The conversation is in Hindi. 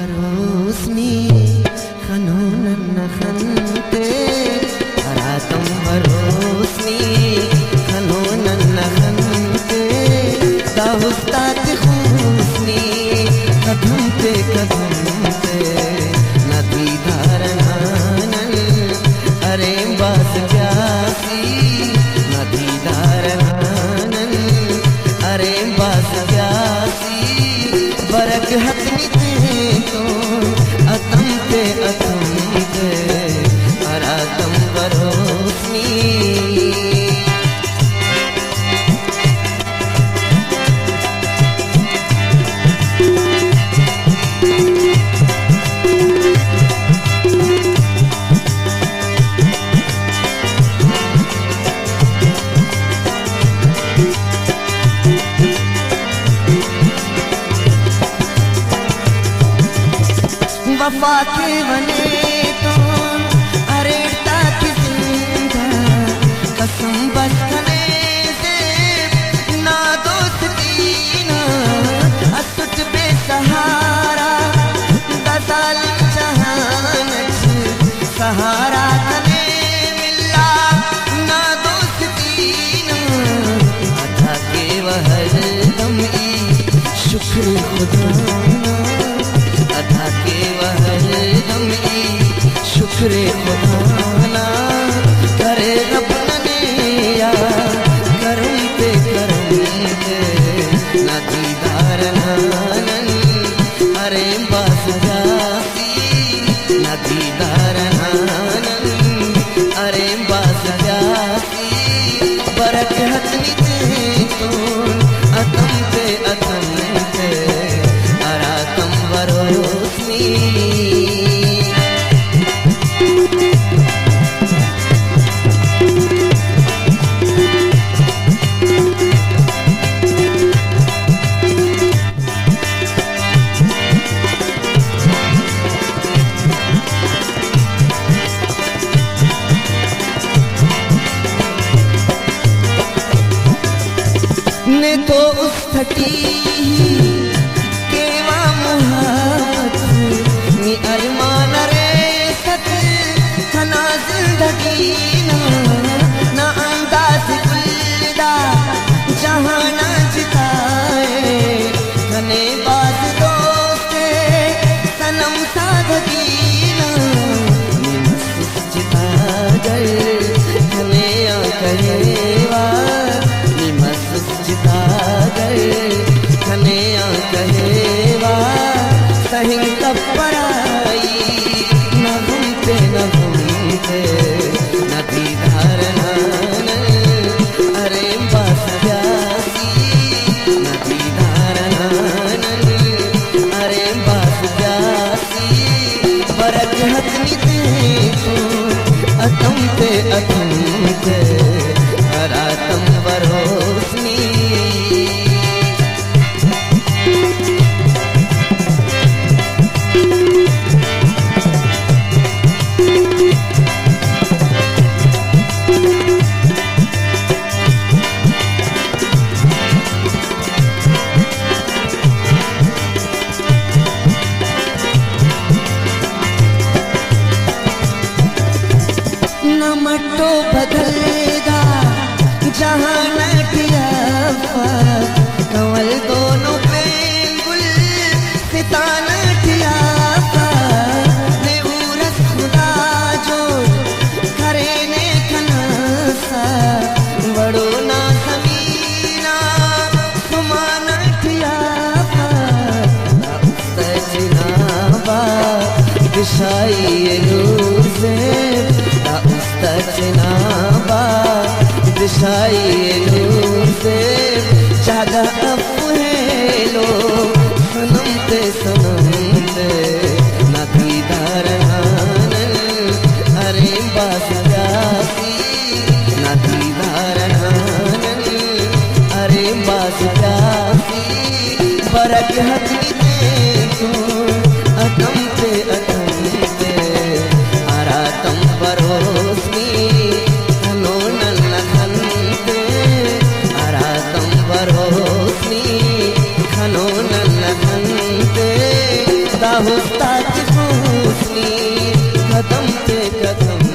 बरोस्नी खनोनन खनते अरातम बरोस्नी खनोनन खनते दाहुस्तात खूसनी कदमते कदमते नदी धारनानन अरे बास प्यासी नदी धारनानन अरे बास प्यासी बरक हतनी तो अतमते अतमते अरातम बरोस्नी वफा के बने तो अरेड़ता की जिंदा कसम बस खने से ना दोस्ती ना असुट बेसहारा दसाल जहानच सहारा कने मिला ना दोस्ती ना अथा के वह दम शुक्र खुदा अथा के वह दम शुक्र खुदाना करे रब ने या करम पे ना दीदार नानन अरे बास जाती ना दीदार नानन अरे बास जाती बरक हतनी तो अतम पे अरातम बरोस्नी ने तो उस थकी केवा मुहाबत नी अरमान रे सत खना जिंदगी ना अंदाज गुलदा जहाना जिताए खने बाज दोस्ते सनम सादगी ना नी मस्त जिता गए खने आ कहेवा नी मस्त जिता गए खने आ कहेवा सही कब पराई न घूमते नदी धारनान अरे बास प्यासी नदी धारनान अरे बास प्यासी बरक हतनी तो अतमते अरातम बरोस्नी न मट्टो बदलेगा जहाँ नटिया कंवल दोनों पे गुल सितान ठियापा ने उरस खुदा जो करे ने खनासा बड़ो ना समीना सुमान ठियापा सजनाबा दिशाई से चनाबा दिशाई नूर से ज्यादा अफहेलो सनमते नदी धारनानन अरे बास जाती नदी धारनानन अरे बास जाती बरक हतनी तो अतमते अरातम बरोस्नी खनोनन खनते अरातम बरोस्नी खनोनन खनते हुस्ता हुस्ता की हुस्नी कदम पे कदम